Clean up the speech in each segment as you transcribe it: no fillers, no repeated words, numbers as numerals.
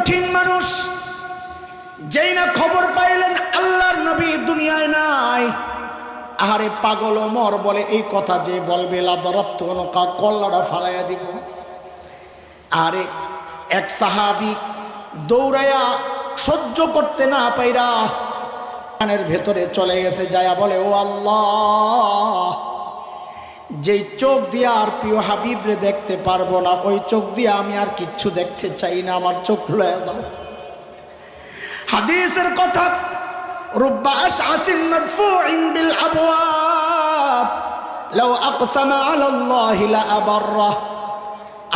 কঠিন মানুষ, যেই না খবর পাইলেন আল্লাহর নবী দুনিয়ায় নাই। আহারে পাগল ওমর বলে এই কথা যে বলবে লা দরাবতু উনকা, কল্লাটা ফালাইয়া দিব। আরে এক সাহাবী দৌড়াইয়া সহ্য করতে না পাইরা কানের ভেতরে চলে গেছে, যায়া বলে ও আল্লাহ, যেই চোখ দিয়ে আর প্রিয় হাবিবরে দেখতে পারবো না, ওই চোখ দিয়ে আমি আর কিচ্ছু দেখতে চাই না, আমার চোখ লয়ে যাও। হাদিসের কথা, রুব্বা আশআসিন মাদফুইন বিল আবওয়াব লাউ আকসামা আলাল্লাহি লা আবাররা।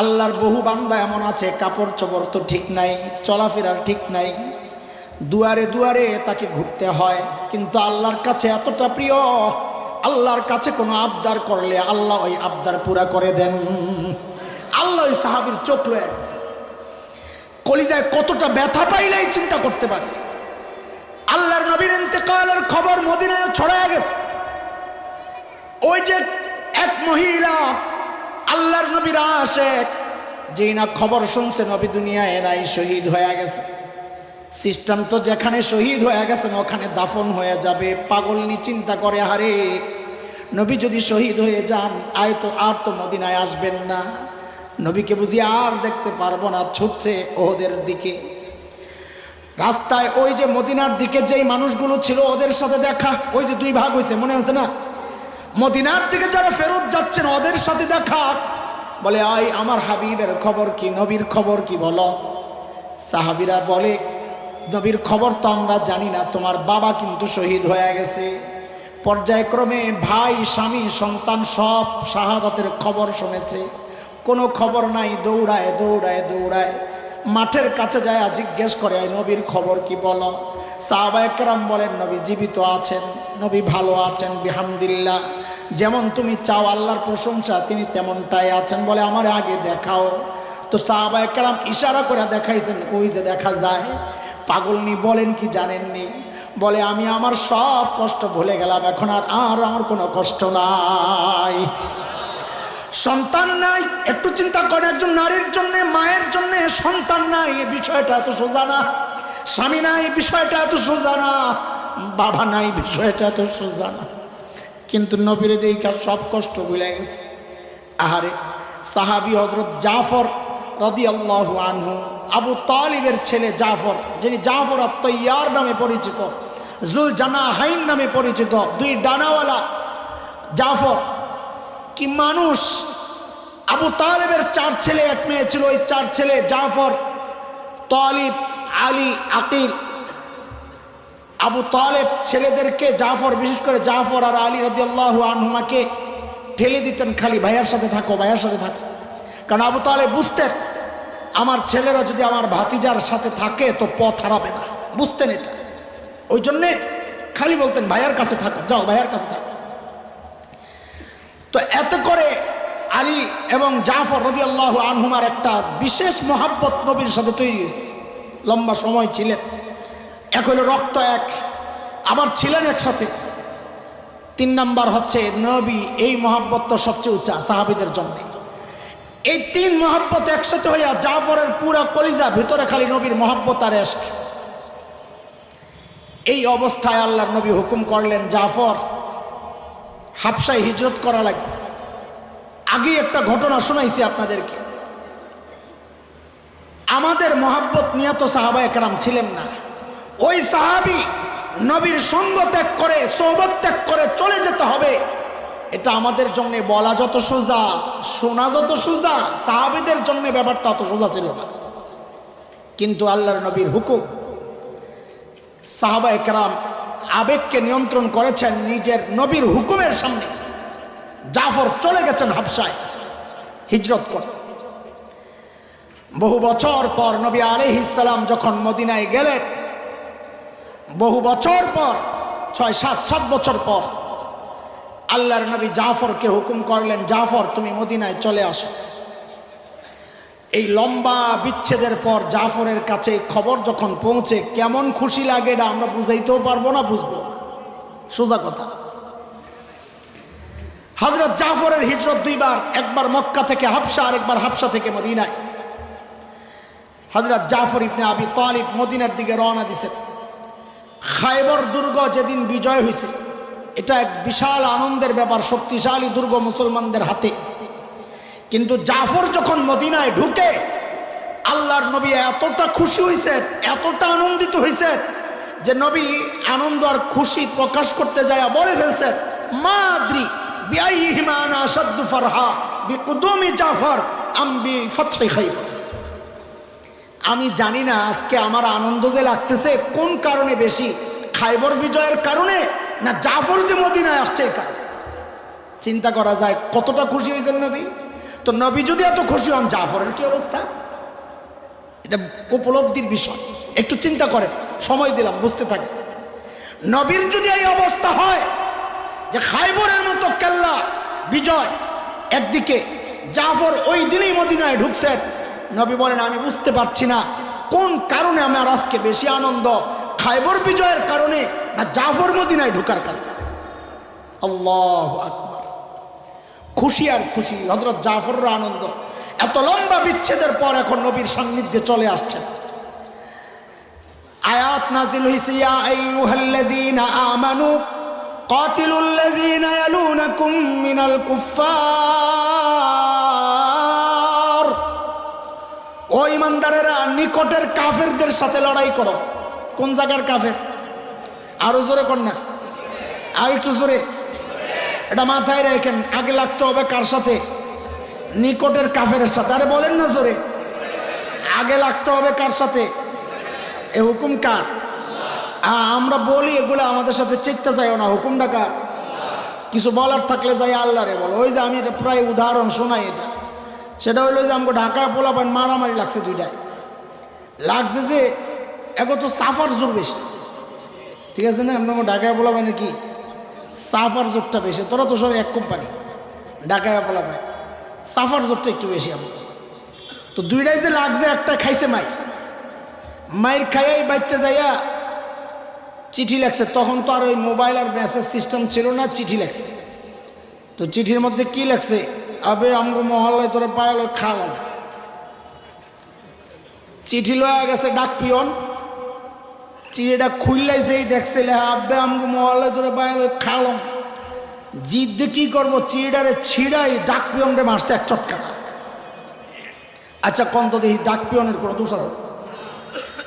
আল্লাহর বহু বান্দা এমন আছে, কাপড় চোপড় তো ঠিক নাই, চলাফেরার ঠিক নাই, দুয়ারে দুয়ারে তাকে ঘুরতে হয়, কিন্তু আল্লাহর কাছে এতটা প্রিয়, আল্লাহর কাছে কোনো আবদার করলে আল্লাহ ওই আবদার পুরা করে দেন। আল্লাহ ওই সাহাবীর চোখ লয়ে গেছে, কলিজায় কতটা ব্যথা পাইলেই চিন্তা করতে পারে। আল্লাহর নবীর ইন্তেকালের খবর মদিনায় ছড়ায় গেছে। ওই যে এক মহিলা আল্লাহর নবীর আশেক, যেই না খবর শুনছে নবী দুনিয়ায় নাই, শহীদ হয়ে গেছে। সিস্টেম তো যেখানে শহীদ হয়ে গেছেন ওখানে দাফন হয়ে যাবে। পাগলনি চিন্তা করে, হারে নবী যদি শহীদ হয়ে যান আর তো মদিনায় আসবেন না, নবীকে বুঝি আর দেখতে পারবো না। ছুটছে ওদের দিকে, রাস্তায় ওই যে মদিনার দিকে যেই মানুষগুলো ছিল ওদের সাথে দেখা, ওই যে দুই ভাগ হয়েছে মনে আছে না, মদিনার দিকে যারা ফেরত যাচ্ছেন ওদের সাথে দেখা। বলে আই আমার হাবিবের খবর কি, নবীর খবর কি বলো। সাহাবীরা বলে নবীর খবর তো আমরা জানি না, তোমার বাবা কিন্তু শহীদ হয়ে গেছে। পর্যায়ক্রমে ভাই, স্বামী, সন্তান সব শাহাদাতের খবর শুনেছে, কোনো খবর নাই। দৌড়ায় দৌড়ায় দৌড়ায় মাঠের কাছে যায়, জিজ্ঞেস করে নবীর খবর কি বলো। সাহাবায়ে কেরাম বলেন নবী জীবিত আছেন, নবী ভালো আছেন বিহামদিল্লাহ, যেমন তুমি চাও আল্লাহর প্রশংসা, তিনি তেমনটাই আছেন। বলে আমার আগে দেখাও। তো সাহাবায়ে কেরাম ইশারা করে দেখাইছেন, ওই যে দেখা যায়। পাগলনি বলেন কি জানেননি, বলে আমি আমার সব কষ্ট ভুলে গেলাম, এখন আর আমার কোনো কষ্ট নাই। সন্তান নাই, একটু চিন্তা করে, একজন নারীর জন্য, মায়ের জন্য সন্তান নাই, এই বিষয়টা এত সোজা না। স্বামী নাই, বিষয়টা এত সোজা না। বাবা নাই, বিষয়টা এত সোজা না। কিন্তু নবীর দিকে সব কষ্ট ভুলে গেছে। আহারে সাহাবী হযরত জাফর রাদিয়াল্লাহু আনহু, আবু তালিবের ছেলে জাফর, যিনি জাফর আত-তাইয়ার নামে পরিচিত, জুল জানাহাইন নামে পরিচিত, দুই ডানাওয়ালা জাফর। কি মানুষ! আবু তালেবের 4 ছেলে 1 মেয়ে ছিল। ওই 4 ছেলে জাফর, তালিব, আলী, আকিল। আবু তালেব ছেলেদেরকে, জাফর বিশেষ করে জাফর আর আলী রাদিয়াল্লাহু আনহুমাকে ঠেলে দিতেন, খালি ভাইয়ার সাথে থাকো, ভাইয়ার সাথে থাকো। কারণ আবু তালেব বুঝতেন আমার ছেলেরা যদি আমার ভাতিজার সাথে থাকে তো পথ হারাবে না, বুঝতেন এটা। ওই জন্যে খালি বলতেন ভাইয়ার কাছে থাকো, যাও ভাইয়ার কাছে থাকো। তো এত করে আলী এবং জাফর রাদিয়াল্লাহু আনহুমার একটা বিশেষ মহাব্বত নবীর সাথে তৈরি হয়েছে। লম্বা সময় ছিলেন, এক হইল রক্ত এক, আবার ছিলেন একসাথে। 3 নাম্বার হচ্ছে নবী, এই মহাব্বত তো সবচেয়ে উঁচা সাহাবীদের জন্য। এই 3 মহাব্বত একসাথে হইয়া জাফরের পুরা কলিজা ভিতরে খালি নবীর মহাব্বত আর ইশক। এই অবস্থায় আল্লাহর নবী হুকুম করলেন, জাফর হাবশায় হিজরত করা লাগবে। আগে একটা ঘটনা শোনাইছি আপনাদেরকে। আমাদের মহাব্বত নিয়ে তো সাহাবায়ে কেরাম ছিলেন না। ওই সাহাবী নবীর সঙ্গ ত্যাগ করে, সোহবত ত্যাগ করে চলে যেতে হবে, এটা আমাদের জন্য বলা যত সোজা, শোনা যত সোজা, সাহাবীদের জন্য ব্যাপারটা অত সোজা ছিল না। কিন্তু আল্লাহর নবীর হুকুম, সাহাবায়ে কেরাম আবেগকে নিয়ন্ত্রণ করেছেন নিজের নবীর হুকুমের সামনে। জাফর চলে গেছেন হাবশায় হিজরত করে। বহু বছর পর নবী আলাইহিস সালাম যখন মদিনায় গেলেন, বহু বছর পর, 6-7 বছর পর আল্লাহর নবী জাফরকে হুকুম করলেন, জাফর তুমি মদিনায় চলে আসো। এই লম্বা বিচ্ছেদের পর জাফরের কাছে খবর যখন পৌঁছে, কেমন খুশি লাগে এটা আমরা বুঝাইতেও পারবো না, বুঝবো না, সোজা কথা। হযরত জাফরের হিজরত 2 বার, একবার মক্কা থেকে হাবশা আর একবার হাবশা থেকে মদিনায়। হযরত জাফর ইবনে আবি তালিব মদিনার দিকে রওনা দিয়েছেন। খায়বর দুর্গ যেদিন বিজয় হয়েছে, এটা এক বিশাল আনন্দের ব্যাপার, শক্তিশালী দুর্গ মুসলমানদের হাতে। কিন্তু জাফর যখন মদিনায় ঢুকে, আল্লাহর নবী এতটা খুশি হয়েছেন, এতটা আনন্দিত হয়েছেন যে নবী আনন্দ আর খুশি প্রকাশ করতে যায় বলে ফেলছেন, মা আদ্রি বিআইহিমা আনা আশাদ্দু ফারহা বিকুদুমি জাফর আম বিফতহি খায়বর। আমি জানি না আজকে আমার আনন্দ যে লাগতেছে কোন কারণে বেশি, খায়বর বিজয়ের কারণে না জাফর যে মদিনায় আসছে এই কারণে। চিন্তা করা যায় কতটা খুশি হয়েছেন নবী। তো নবী যদি এত খুশি হন, জাফরের কি অবস্থা? এটা উপলব্ধির বিষয়, একটু চিন্তা করেন, সময় দিলাম বুঝতে থাকে। নবীর যদি এই অবস্থা হয় যে খায়বরের মতো কেল্লা বিজয় একদিকে, জাফর ওই দিনই মদিনায় ঢুকছেন, নবী বলেন আমি বুঝতে পারছি না কোন কারণে আমার আজকে বেশি আনন্দ, খায়বর বিজয়ের কারণে না জাফর মদিনায় ঢুকার কারণে। আল্লাহু আকবার। খুশি আর খুশি, হযরত জাফরের আনন্দ। এত লম্বা বিচ্ছেদের পর এখন নবীর সান্নিধ্যে চলে আসছেন। আয়াত নাজিল হইছে, ইয়া আইয়ুহাল্লাযীনা আমানু কাতিলুল্লাযীনা ইয়ালুনাকুম মিনাল কুফফার। ও ঈমানদারেরা, নিকটের কাফেরদের সাথে লড়াই করো। কোন জায়গার কাফের? আরো জোরে কর না, আর একটু জোরে। এটা মাথায় রাখেন, আগে লাগতে হবে কার সাথে? নিকটের কাফেরের সাথে। আরে বলেন না জোরে, আগে লাগতে হবে কার সাথে? এ হুকুম কার? আমরা বলি এগুলো, আমাদের সাথে চেষ্টা যাইও না, হুকুমটা কার? কিছু বলার থাকলে যাই আল্লাহরে বলো। ওই যে আমি এটা প্রায় উদাহরণ শোনাই, এটা সেটা হইলো যে আমাকে ঢাকায় পোলাপান মারামারি লাগছে, দুইটায় লাগছে যে এগো তো সাফার জোর বেশি, ঠিক আছে না? আপনার ঢাকায় পোলাপানের কি সাফার জোরটা বেশি, তোরা তো সব এক কোম্পানি, ঢাকায় পোলাপান সাফার জোরটা একটু বেশি আমার। তো দুইটাই যে লাগছে, একটা খাইছে মায়ের খাইয়াই বাইতে যাইয়া চিঠি লেখছে। তখন তো আর ওই মোবাইল আর মেসেজ সিস্টেম ছিল না, চিঠি লেখছে। তো চিঠির মধ্যে কি লেখছে? আবে আমগো মহল্লায় তোরা পায়াল খাওয়া না। চিঠি লয়া গেছে ডাক পিয়ন, চিঠিটা খুললাই যেই দেখছে আবে আমগো মহল্লায় তোরা পায়াল খাওয়াম। জিদ দিয়ে কি করবো, চিঠিটারে ছিড়াই ডাক পিয়নরে মারছে এক চটকা। আচ্ছা কন্ত দেখি ডাক পিয়নের কোনো দোষ আছে?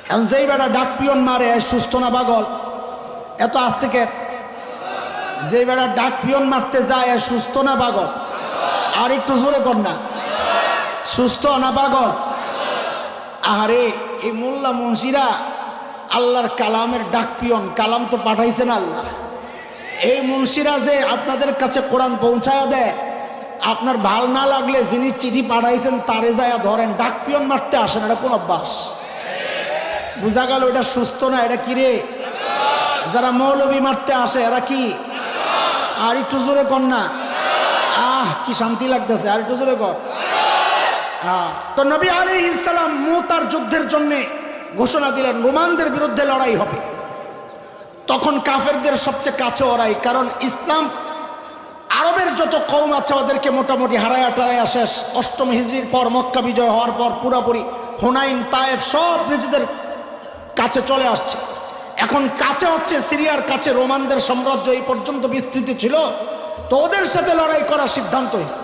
এখন যেই বেটা ডাক পিয়ন মারে, সুস্থ না পাগল? এত আস্তে কে? যে বেটা ডাক পিয়ন মারতে যায় সুস্থ না পাগল? আর একটু জোরে কর না, সুস্থ না পাগল? আরে এই মোল্লা মুন্সিরা আল্লাহর কালামের ডাক পিয়ন, কালাম তো পাঠাইছেন আল্লাহ। এই মুন্সিরা যে আপনাদের কাছে কোরআন পৌঁছায়া দেয়, আপনার ভাল না লাগলে যিনি চিঠি পাঠাইছেন তারে যায় ধরেন, ডাক পিয়ন মারতে আসেন, এটা কোন অভ্যাস? বুঝা গেল এটা সুস্থ না, এটা কি রে? যারা মৌলবী মারতে আসে এরা কি? আর একটু জোরে কর না, কি শান্তি লাগতেছে, আর একটু জোরে কর। তো নবী আলাইহিস সালাম মুতার যুদ্ধের জন্য ঘোষণা দিলেন রোমানদের বিরুদ্ধে লড়াই হবে। তখন কাফেরদের সবচেয়ে কাছে ওরাই, কারণ ইসলাম আরবের যত কওম আছে ওদেরকে মোটামুটি হারায়া টারায়া শেষ। ৮ম হিজরির পর মক্কা বিজয় হওয়ার পর পুরাপুরি হুনাইন, তায়েফ সব নিজেদের কাছে চলে আসছে। এখন কাছে হচ্ছে সিরিয়ার কাছে রোমানদের সাম্রাজ্য এই পর্যন্ত বিস্তৃত ছিল। তো ওদের সাথে লড়াই করার সিদ্ধান্ত হয়েছে,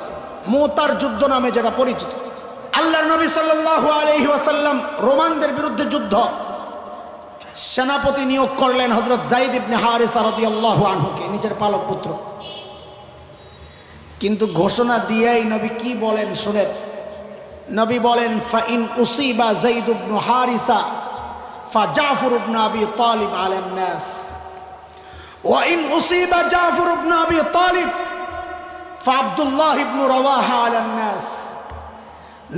মুতার যুদ্ধ নামে যেটা পরিচিত। আল্লাহর নবী সাল্লাল্লাহু আলাইহি ওয়াসাল্লাম রোমানদের বিরুদ্ধে যুদ্ধ সেনাপতি নিয়োগ করলেন হযরত যায়েদ ইবনে হারিসা রাদিয়াল্লাহু আনহুকে, নিজের পালক পুত্র। কিন্তু ঘোষণা দিয়েই নবী কি বলেন শুনেন। নবী বলেন, ফাইন উসিবা যায়েদ ইবনে হারিসা ফাজাফর ইবনে আবি তালিব আলান নাস ওয়া ইন উসিবা জাফর ইবনে আবি তালিব ফাআব্দুল্লাহ ইবনে রাওয়াহা আলান নাস।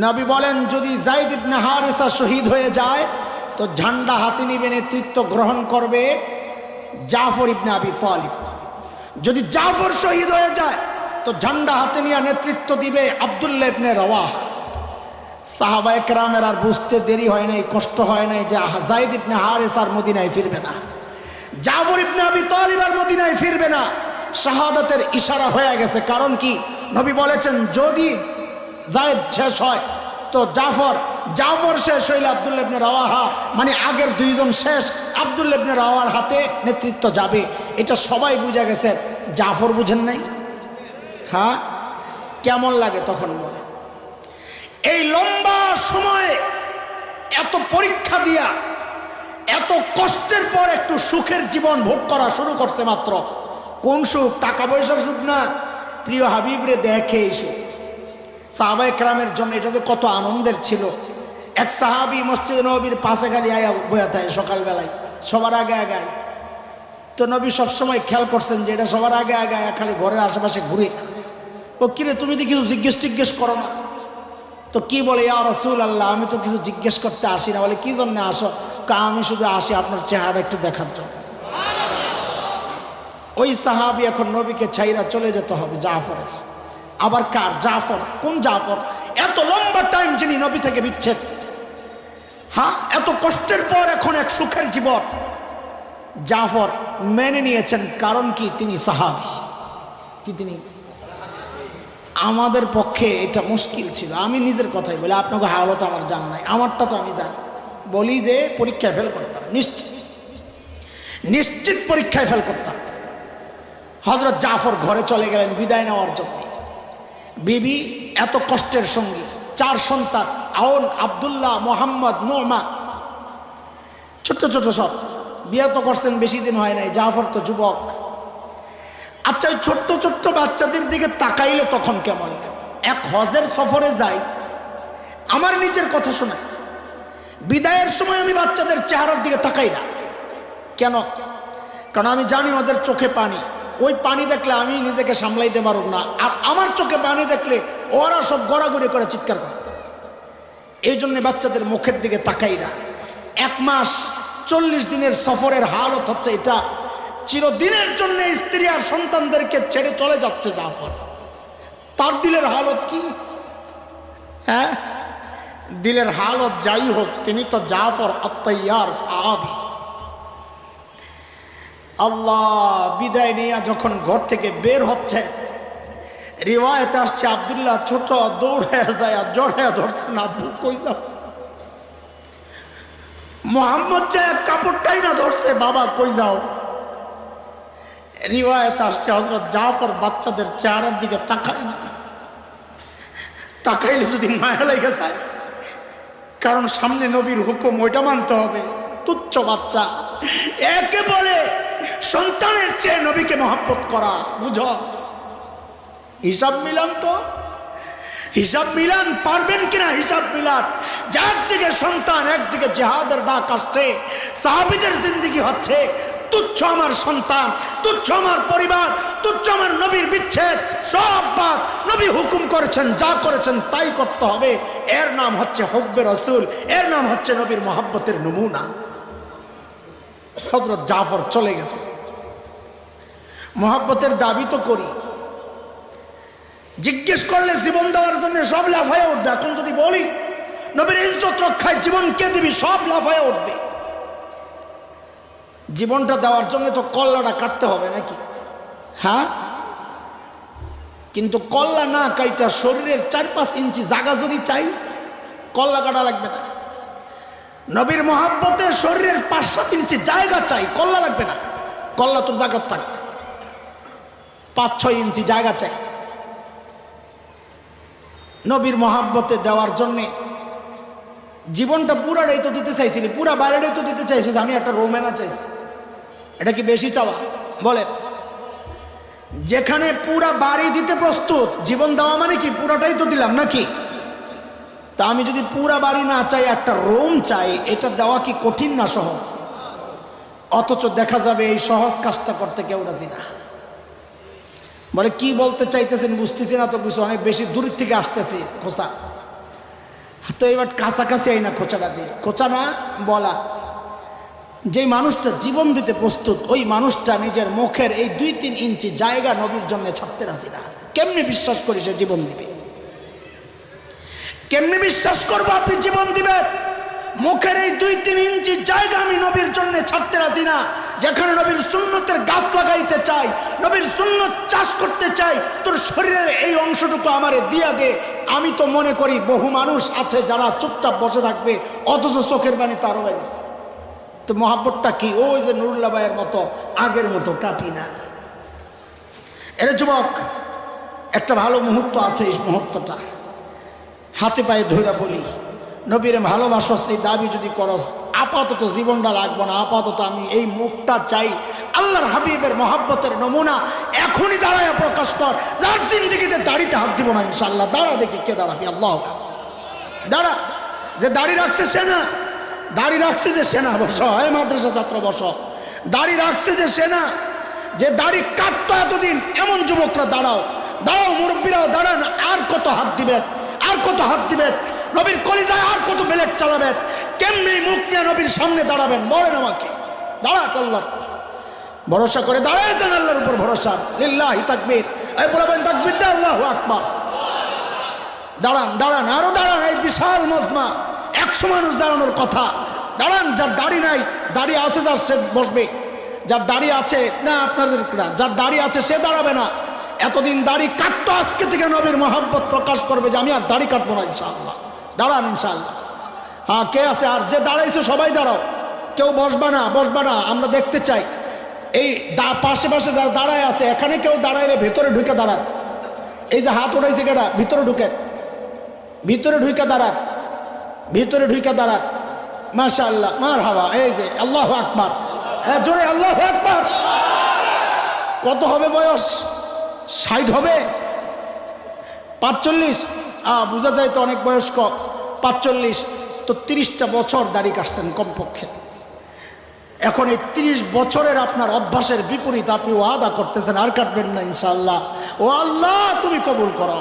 নবী বলেন, যদি যায়েদ ইবনে হারিসা শহীদ হয়ে যায় তো ঝান্ডা হাতে নিবে, নেতৃত্ব গ্রহণ করবে জাফর ইবনে আবি তালিব। যদি জাফর শহীদ হয়ে যায় তো ঝান্ডা হাতে নিয়ে নেতৃত্ব দিবে আব্দুল্লাহ ইবনে রাওয়াহা। সাহাবায়ে কেরামের আর বুঝতে দেরি হয় নাই, কষ্ট হয় নাই যে যায়েদ ইবনে হারিসার মদিনায় ফিরবে না, জাফর ইবনে আবি তালিব আর মদিনায় ফিরবে না। শাহাদাতের ইশারা হয়ে গেছে। কারণ কি? নবী বলেছেন যদি যায়েদ শেষ হয় তো জাফর জাফর শেষ হইলে আব্দুল্লাহ ইবনে রাওয়াহা মানে আগের দুইজন শেষ, আব্দুল্লাহ ইবনে রাওয়াহার হাতে নেতৃত্ব যাবে। এটা সবাই বুঝে গেছে, জাফর বুঝেন নাই? হ্যাঁ, কেমন লাগে তখন বলে? এই লম্বা সময়ে এত পরীক্ষা দিয়া এত কষ্টের পর একটু সুখের জীবন ভোগ করা শুরু করছে মাত্র। কোন সুখ? টাকা পয়সার সুখ না, প্রিয় হাবিবরে দেখে এই সুখ। সাহাবায়ে কেরামের জন্য এটা যে কত আনন্দের ছিল। এক সাহাবী মসজিদ নববীর পাশে খালি আয়া বয়া থাকে সকালবেলায়, সবার আগে আগে। তো নবী সবসময় খেয়াল করছেন যে এটা সবার আগে আগে খালি ঘরের আশেপাশে ঘুরে। ও কিরে, তুমি তো কিছু জিজ্ঞেস করো না? তো কি বলে, ইয়া রাসূলুল্লাহ, আমি তো কিছু জিজ্ঞেস করতে আসি না। বলে কি জন্য আসো? আমি শুধু আসি আপনার চেহারা একটু দেখার জন্য। ওই সাহাবী এখন নবীকে ছাইরা চলে যেতে হবে জাফরের। আবার কার? জাফর। কোন জাফর? এত লম্বা টাইম যিনি নবী থেকে বিচ্ছেদ, হ্যাঁ, এত কষ্টের পর এখন এক সুখের জীবন। জাফর মেনে নিয়েছেন, কারণ কি? তিনি সাহাবী। কি তিনি? আমাদের পক্ষে এটা মুশকিল ছিল। আমি নিজের কথাই বলি, আপনাকে হালত আমার জানা নাই, আমারটা তো আমি জানি। বলি যে পরীক্ষায় ফেল করতাম, নিশ্চিত পরীক্ষায় ফেল করতাম। হযরত জাফর ঘরে চলে গেলেন বিদায় নেওয়ার জন্য। বিবি এত কষ্টের সঙ্গী, 4 সন্তান, আওন, আব্দুল্লাহ, মোহাম্মদ, নোমা, ছোট্ট ছোট সব। বিয়ে তো করছেন, বেশি দিন হয় নাই, জাফর তো যুবক। আচ্ছা, ওই ছোট্ট ছোট্ট বাচ্চাদের দিকে তাকাইলে তখন কেমন লাগে? এক হজের সফরে যাই, আমার নিজের কথা শোনায়, বিদায়ের সময় আমি বাচ্চাদের চেহারার দিকে তাকাই না। কেন? কারণ আমি জানি ওদের চোখে পানি, ওই পানি দেখলে আমি নিজেকে সামলাইতে পারব না, আর আমার চোখে পানি দেখলে ওরা সব গড়াগড়ি করে চিৎকার করে। এই জন্য বাচ্চাদের মুখের দিকে তাকাই না। 1 মাস 40 দিনের সফরের হালত হচ্ছে এটা। চিরদিনের জন্য স্ত্রী আর সন্তানদেরকে ছেড়ে চলে যাচ্ছে জাফর। তার দিলের হালত কি? হ্যাঁ, দিলের হালত যাই হোক, তিনি তো জাফর আত-তাইয়ার সাহাবী। আল্লাহ বিদায় নিয়ে যখন ঘর থেকে বের হচ্ছে, রিওয়ায়েতে আসছে আব্দুল্লাহ ছোট দৌড়ে যায়, জড়ে ধরছেন, আব্বু কই যাও? মোহাম্মদ চায় কাপড়টাই না ধরছে, বাবা কই যাও? রিওয়ায়েতে আসছে হযরত জাফর বাচ্চাদের চেহারার দিকে তাকায় না। তাকাইলে যদি মায়া লেগে যায়, কারণ সামনে নবীর হুকুম, ওইটা মানতে হবে। তুচ্ছ বাচ্চা, একে বলে সন্তানের চেয়ে নবীকে মহব্বত করা, বুঝো? হিসাব মিলান তো, হিসাব মিলান, পারবেন কিনা হিসাব মিলান? যার দিকে সন্তান, একদিকে জিহাদের ডাক আসছে, সাহাবীদের জিন্দেগি হচ্ছে তুচ্ছ আমার সন্তান, তুচ্ছ আমার পরিবার, তুচ্ছ আমার নবীর বিচ্ছেদ, সব বাদ। নবী হুকুম করেছেন, যা করেছেন তাই করতে হবে। এর নাম হচ্ছে হুব্বে রাসূল, এর নাম হচ্ছে নবীর মহব্বতের নমুনা। হযরত জাফর চলে গেছে। মহব্বতের দাবি তো করি, জিজ্ঞেস করলে জীবন দেওয়ার জন্য সব লাফায় উঠবে। এখন যদি বলি নবীর ইজ্জত রক্ষায় জীবন কে দিবি, সব লাফায় উঠবে। জীবনটা দেওয়ার জন্য তো কল্লাটা কাটতে হবে নাকি? হ্যাঁ, কিন্তু কল্লা না কাইটা শরীরের 4-5 ইঞ্চি জায়গা যদি চাই, কল্লা কাটা লাগবে না। নবীর মহব্বতে শরীরের 5-7 ইঞ্চি জায়গা চাই, কল্লা লাগবে না। কল্লা তোর জায়গা থাক, 5-6 ইঞ্চি জায়গা চাই। নবীর মহব্বতে দেওয়ার জন্যে জীবনটা পুরাটাই তো দিতে চাইছিলি, পুরা বাইরেটাই তো দিতে চাইছিস। আমি একটা রোমেনা চাইছি, এটা কি বেশি চাওয়া? বলেন, যেখানে পুরা বাড়ি দিতে প্রস্তুত, জীবন দেওয়া মানে কি পুরাটাই তো দিলাম নাকি? তা আমি যদি পুরা বাড়ি না চাই, একটা রোম চাই, এটা দেওয়া কি কঠিন না সহজ? অথচ দেখা যাবে এই সহজ কাজটা করতে কেউ রাজি না। বলে কি বলতে চাইতেছেন বুঝতেছি না তো, কিছু অনেক বেশি দূর থেকে আসতেছি খোঁচা। তো এবার কাছাকাছি আই না খোঁচাটা দিয়ে, খোঁচা না বলা। যেই মানুষটা জীবন দিতে প্রস্তুত, ওই মানুষটা নিজের মুখের এই 2-3 ইঞ্চি জায়গা নবীর জন্য ছাড়তে রাজি না। কেমনে বিশ্বাস করি সে জীবন দিবে? কেমনে বিশ্বাস করবো আপনি জীবন দিবেন? মুখের এই 2-3 ইঞ্চি জায়গা আমি নবীর জন্য ছাড়তে রাজি না। যেখানে নবীর সুন্নতের গাছ লাগাইতে চাই, নবীর সুন্নত চাষ করতে চাই, তোর শরীরের এই অংশটুকু আমারে দিয়া দে, আমি তো মনে করি বহু মানুষ আছে যারা চুপচাপ বসে থাকবে, অথচ চোখের পানি তারও বাইস। তো মহাব্বতটা কি? ওই যে নুরুল্লাহ ভাইয়ের মতো আগের মতো কাঁপি না। এর যুবক, একটা ভালো মুহূর্ত আছে, এই মুহূর্তটা হাতে পায়ে ধইরা বলি, নবীরে ভালোবাসস, এই দাবি যদি করস, আপাতত জীবনটা লাগবো না, আপাতত আমি এই মুখটা চাই। আল্লাহর হাবিবের মহাব্বতের নমুনা এখনই দাঁড়ায় প্রকাশ কর। যার জিন্দেগিতে দাড়িতে হাত দিব না ইনশাল্লাহ। দাঁড়া দেখি কে দাঁড়াবি। আল্লাহ দাঁড়া। যে দাড়ি রাখছে সে না, দাড়ি রাখছে যে সেনা, বস। এই মাদ্রাসা ছাত্র বস। দাড়ি রাখছে যে সেনা, যে দাড়ি কাটতো এতদিন, এমন যুবকরা দাঁড়াও, দাঁড়াও, মুরব্বীরাও দাঁড়ান। আর কত হাত দিবেন, আর কত হাত দিবেন? নবীর কলিজায় আর কত বেলেট চালাবেন? কেমনি মুখ নিয়ে নবীর সামনে দাঁড়াবেন বলেন আমাকে? দাঁড়াক আল্লাহর ভরসা করে দাঁড়ায় যান, আল্লাহর উপর ভরসা। লিল্লাহি তাকবীর। এই বলবেন তাকবীর দে, আল্লাহু আকবার। দাঁড়ান, দাঁড়ান, আরো দাঁড়ান। এই বিশাল মজমা, 100 মানুষ দাঁড়ানোর কথা। দাঁড়ান। যার দাড়ি নাই, দাড়ি আছে যার, সে বসবে। যার দাড়ি আছে না, আপনাদের যার দাড়ি আছে সে দাঁড়াবে না। এতদিন দাড়ি কাটতো, আজকে থেকে নবীর মহব্বত প্রকাশ করবে যে আমি আর দাড়ি কাটবো না ইনশাআল্লাহ। দাঁড়ান ইনশাআল্লাহ। হ্যাঁ, কে আছে? আর যে দাঁড়াইছে সবাই দাঁড়াও, কেউ বসবা না, বসবা না, আমরা দেখতে চাই। এই পাশে পাশে যারা দাঁড়ায় আছে, এখানে কেউ দাঁড়াইলে ভেতরে ঢুকে দাঁড়ান। এই যে হাত উঠাইছে কেটা, ভিতরে ঢুকেন, ভিতরে ঢুকে দাঁড়ান, ভিতরে ঢুকে দাঁড়ান। মাশাআল্লাহ, মারহাবা। এই যে আল্লাহু আকবার। হ্যাঁ, জোরে আল্লাহু আকবার। কত হবে বয়স? 60 হবে? 45? বোঝা যায় তো অনেক বয়স্ক। 45 তো 30টা বছর দাড়ি কাটছেন কমপক্ষে। এখন এই 30 বছরের আপনার অভ্যাসের বিপরীত আপনি ওয়াদা করতেছেন আর কাটবেন না ইনশাআল্লাহ। ও আল্লাহ, তুমি কবুল করো।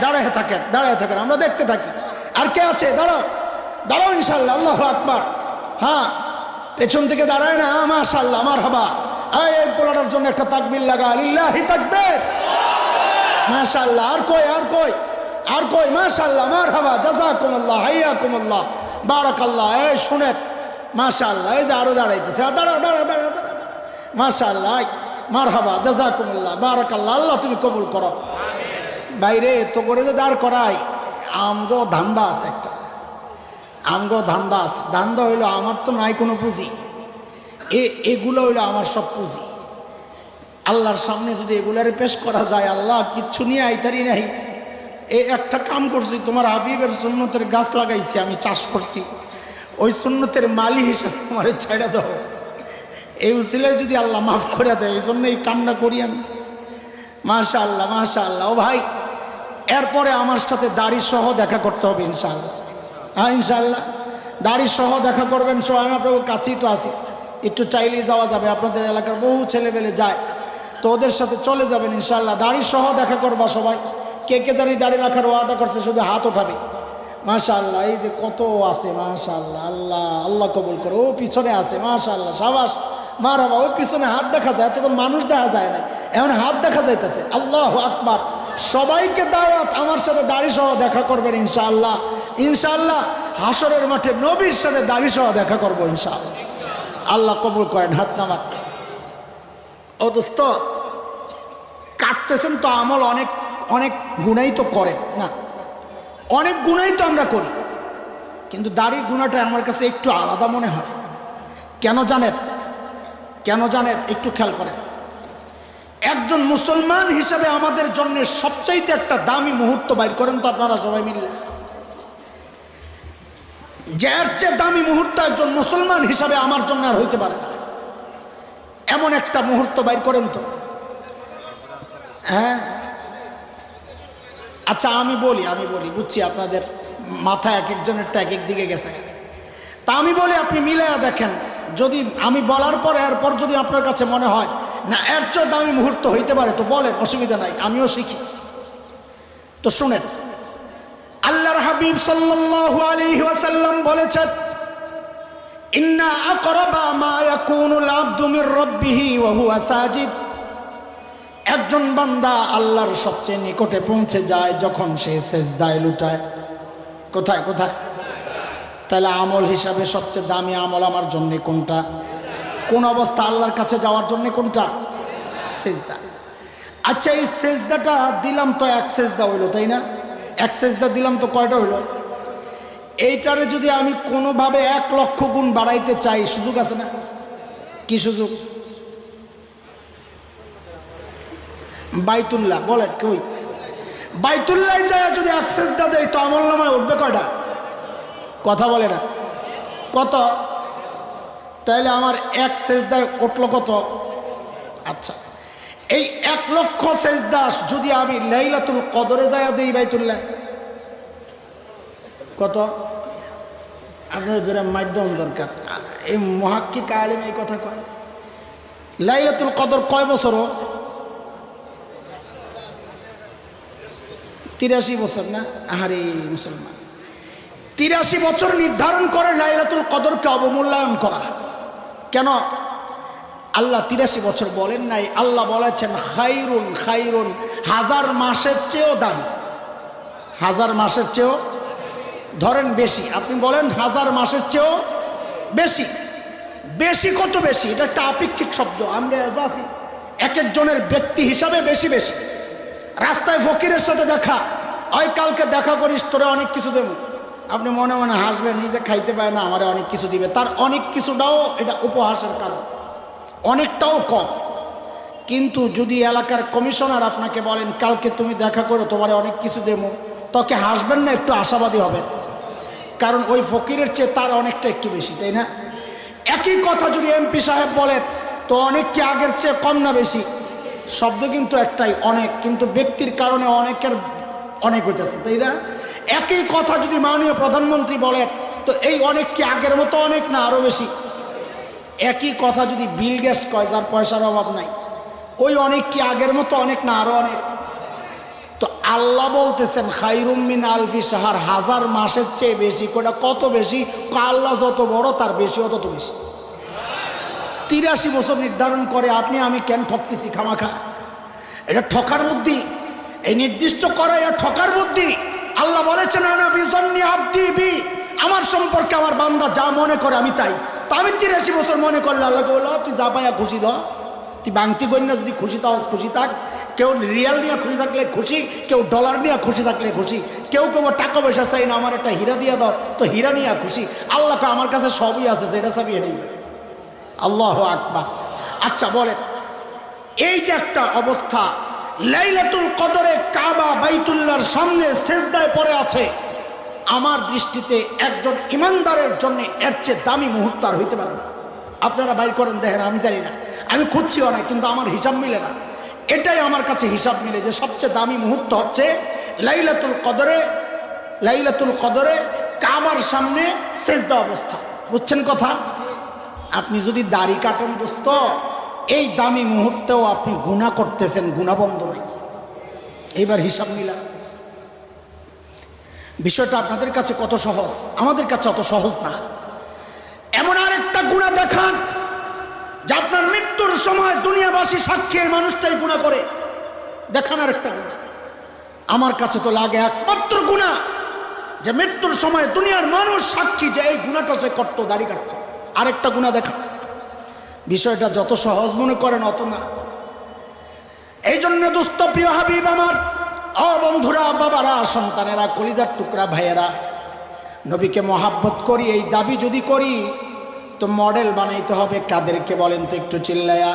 দাঁড়ায় থাকেন, দাঁড়ায় থাকেন, আমরা দেখতে থাকি। আর কে আছে? দাঁড়াও, দাঁড়াও ইনশাআল্লাহ। আল্লাহু আকবার। হ্যাঁ, পেছন থেকে দাঁড়ায় না। মাশাআল্লাহ, মারহাবা। এই পোলাটার জন্য একটা তাকবীর লাগা। লিল্লাহি তাকবীর। মাশাআল্লাহ। আর কই, আর কই, আর কই? মাশাআল্লাহ, মারহাবা, জাযাকুমুল্লাহ, হাইয়াকুমুল্লাহ, বারাকাল্লাহ। এই শুনেন, মাশাআল্লাহ। এই যে আরো দাঁড়াইতেছে। দাঁড়া, দাঁড়া, দাঁড়া, দাঁড়া। মাশাআল্লাহ, মারহাবা, জাযাকুমুল্লাহ, বারাকাল্লাহ। আল্লাহ তুমি কবুল করো। বাইরে তো করে যে দাঁড় করাই, আমগো ধান্দা আছে একটা, আমগো ধান্দা আছে। ধান্দা হইলো, আমার তো নাই কোনো পুঁজি, এগুলো হইলো আমার সব পুঁজি। আল্লাহর সামনে যদি এগুলারে পেশ করা যায়, আল্লাহ কিচ্ছু নিয়ে আইতারি নাই। একটা কাম করছি, তোমার হাবিবের সুন্নতের গাছ লাগাইছি, আমি চাষ করছি, ওই সুন্নতের মালি হিসাবে আমার ছাইড়া দাও। এই উসিলায় যদি আল্লাহ মাফ করে দেয়, এই জন্য এই কামনা করি আমি। মাশাআল্লাহ, মাশাআল্লাহ। ও ভাই, এরপরে আমার সাথে দাড়ি সহ দেখা করতে হবে ইনশাআল্লাহ। হ্যাঁ ইনশাআল্লাহ, দাড়ি সহ দেখা করবেন। সো আমি আপনার কাছেই তো আছি, একটু চাইলেই যাওয়া যাবে। আপনাদের এলাকার বহু ছেলেবেলে যায়, তো ওদের সাথে চলে যাবেন ইনশাআল্লাহ। দাড়ি সহ দেখা করবা সবাই। কে কে জানি দাড়ি রাখার ওয়াদা করছে, শুধু হাত ওঠাবে। মাশাআল্লাহ। এই যে কত আছে, মাশাআল্লাহ। আল্লাহ, আল্লাহ কবুল করো। ও পিছনে আছে, মাশাআল্লাহ, সাবাস, মারহাবা। ওই পিছনে হাত দেখা যায়, এত তো মানুষ দেখা যায় না, এখন হাত দেখা যাইতেছে। আল্লাহু আকবার। সবাইকে দাওয়াত, আমার সাথে দাড়ি সহ দেখা করবেন ইনশাআল্লাহ। ইনশাআল্লাহ হাসরের মাঠে নবীর সাথে দাড়ি সহ দেখা করবো ইনশাআল্লাহ। আল্লাহ কবুল করেন। হাত নামান। ও দোস্ত, কাটতেছেন তো, আমল অনেক অনেক গুনাই তো করেন না, অনেক গুনাই তো আমরা করি, কিন্তু দাড়ির গুনাটা আমার কাছে একটু আলাদা মনে হয়। কেন জানেন? কেন জানেন? একটু খেয়াল করেন। একজন মুসলমান হিসাবে আমাদের জন্য সবচাইতে একটা দামি মুহূর্ত বাইর করেন তো আপনারা সবাই মিললে। যার চেয়ে দামি মুহূর্ত একজন মুসলমান হিসাবে আমার জন্য আর হইতে পারে না, এমন একটা মুহূর্ত বাইর করেন তো। হ্যাঁ, আচ্ছা আমি বলি, বুঝছি আপনাদের মাথা এক একজনেরটা এক এক দিকে গেছে, তা আমি বলি, আপনি মিলাইয়া দেখেন। যদি আমি বলার পর এরপর যদি আপনার কাছে মনে হয় না এর চেয়ে দামি মুহূর্ত হইতে পারে, তো বলেন, অসুবিধা নাই, আমিও শিখি। তো শুনেন, আল্লাহর হাবিব সাল্লাল্লাহু আলাইহি ওয়াসাল্লাম বলেছেন, ইন্না আকরাবা মা ইয়াকুনুল আবদু মির রাব্বিহি ওয়া হুয়া সাজিদ। একজন বান্দা আল্লাহর সবচেয়ে নিকটে পৌঁছে যায় যখন সে সেজদায় লুটায়। কোথায় কোথায়? তাহলে আমল হিসাবে সবচেয়ে দামি আমল আমার জন্য কোনটা? কোন অবস্থা আল্লাহর কাছে যাওয়ার জন্য কোনটা? সেজদা। আচ্ছা, এই সেজদাটা দিলাম তো এক সেজদা হইল, তাই না? এক সেজদা দিলাম তো কয়টা হইল? এইটারে যদি আমি কোনোভাবে 1 লক্ষ গুণ বাড়াইতে চাই, সুযোগ আছে না? কি সুযোগ? বাইতুল্লাহ বলেন, কই বাইতুল্লাহ যায় যদি এক সেজদা দেয় তো আমলনামায় উঠবে কয়টা? কথা বলে না কত? তাইলে আমার এক সেজদায় উঠলো কত? আচ্ছা, এই 1 লক্ষ সেজদা যদি আমি লাইলাতুল কদরে যায় দেই বাইতুল্লাহ, কত? আপনার যারা মাধ্যম দরকার, এই মুহাক্কিক আলেম এই কথা কয়। লাইলাতুল কদর কয় বছর? 83 বছর না? আহারে মুসলমান, 83 বছর নির্ধারণ করে লাইলাতুল কদরকে অবমূল্যায়ন করা কেন? আল্লাহ 83 বছর বলেন নাই, আল্লাহ বলেছেন খাইরুন খাইরুন, 1000 মাসের চেয়েও দামি। 1000 মাসের চেয়েও ধরেন বেশি, আপনি বলেন 1000 মাসের চেয়েও বেশি। বেশি কত বেশি? এটা একটা আপেক্ষিক শব্দ, আমরা এজাফি, এক একজনের ব্যক্তি হিসাবে বেশি বেশি। রাস্তায় ফকিরের সাথে দেখা, ওই কালকে দেখা করিস, তোরে অনেক কিছু দেব। আপনি মনে মনে হাসবেন, নিজে খাইতে পায় না, আমারে অনেক কিছু দিবে। তার অনেক কিছুটাও এটা উপহাসের কারণ, অনেকটাও কম। কিন্তু যদি এলাকার কমিশনার আপনাকে বলেন কালকে তুমি দেখা করো, তোমারে অনেক কিছু দেবো, তোকে হাসবেন না, একটু আশাবাদী হবেন, কারণ ওই ফকিরের চেয়ে তার অনেকটা একটু বেশি, তাই না? একই কথা যদি এমপি সাহেব বলেন তো অনেক কি আগের চেয়ে কম না বেশি? শব্দ কিন্তু একটাই, অনেক, কিন্তু ব্যক্তির কারণে অনেকের অনেক হইতেছে, তাই না? একই কথা যদি মাননীয় প্রধানমন্ত্রী বলেন তো এই অনেক কি আগের মতো অনেক না আরো বেশি? একই কথা যদি বিল গেটস কয়, যার পয়সার অভাব নাই, ওই অনেক কি আগের মতো অনেক না আরো অনেক? তো আল্লাহ বলতেছেন খাইরুম মিন আলফি শাহর, 1000 মাসের চেয়ে বেশি। কোটা কত বেশি? আল্লাহ যত বড় তার বেশিও তত বেশি। 83 বছর নির্ধারণ করে, আপনি আমি কেন ঠকতেছি খামাখা? এটা ঠকার বুদ্ধি, এই নির্দিষ্ট করা এটা ঠকার বুদ্ধি। আল্লাহ বলেছেন আনা বিজন্নি আব্দি বি, আমার সম্পর্কে আমার বান্দা যা মনে করে আমি তাই। তো আমি 83 বছর মনে করলে আল্লাহকে বলল তুই যা পাইয়া খুশি দ, তুই বাংতি করি না, যদি খুশি তাও খুশি থাক। কেউ রিয়াল নিয়ে খুশি থাকলে খুশি, কেউ ডলার নিয়ে খুশি থাকলে খুশি, কেউ কেউ টাকা পয়সা চাই না, আমার একটা হীরা দিয়ে দাও, তো হীরা নিয়ে খুশি। আল্লাহকে আমার কাছে সবই আছে, যেটা চাবি এটাই। আল্লাহু আকবার। আচ্ছা বলেন, এই যে একটা অবস্থা, লাইলাতুল কদরে কাবা বাইতুল্লাহর সামনে সিজদায় পড়ে আছে, আমার দৃষ্টিতে একজন ইমানদারের জন্য এর চেয়ে দামি মুহূর্ত আর হইতে পারে না। আপনারা বাইর করেন দেখেন, আমি জানি না, আমি খুঁজছিও না, কিন্তু আমার হিসাব মিলে না। এটাই আমার কাছে হিসাব মিলে যে সবচেয়ে দামি মুহূর্ত হচ্ছে লাইলাতুল কদরে, লাইলাতুল কদরে কাবার সামনে সিজদা অবস্থা। বুঝছেন কথা? আপনি যদি দাড়ি কাটেন দোস্ত, এই দামি মুহূর্তেও আপনি গুনাহ করতেছেন, গুনাহ বন্ধ নেই। এইবার হিসাব মিলা, বিষয়টা আপনাদের কাছে কত সহজ, আমাদের কাছে অত সহজ না। এমন আরেকটা গুনাহ দেখান যে আপনার মৃত্যুর সময় দুনিয়াবাসী সাক্ষী এই মানুষটাই গুনাহ করে, দেখান আরেকটা গুনাহ। আমার কাছে তো লাগে একমাত্র গুনাহ যে মৃত্যুর সময় দুনিয়ার মানুষ সাক্ষী যে এই গুনাহটা সে করতো, দাড়ি কাটতো। আরেকটা গুনাহ দেখা, বিষয়টা যত সহজ মনে করেন অত না। এই জন্য দোস্ত, প্রিয় হাবিব আমার, ও বন্ধুরা, বাবারা, সন্তানেরা, কলিজার টুকরা ভাইয়েরা, নবীকে মহাব্বত করি, এই দাবি যদি করি তো মডেল বানাইতে হবে কাদেরকে বলেন তো একটু চিল্লায়া?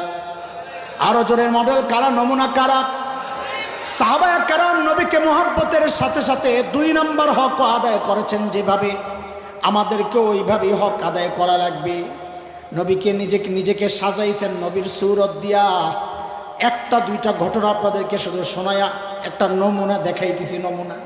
আরো জোরে মডেল কারা, নমুনা কারা? সাহাবায়ে কেরাম নবীকে মহাব্বতের সাথে সাথে 2 নম্বর হক আদায় করেছেন যেভাবে, আমাদেরকেও ওইভাবেই হক আদায় করা লাগবে। নবীকে নিজেকে সাজাইছেন নবীর সুরত দিয়া। একটা দুইটা ঘটনা আপনাদেরকে শুধু শোনায়া একটা নমুনা দেখাইতেছি, নমুনা।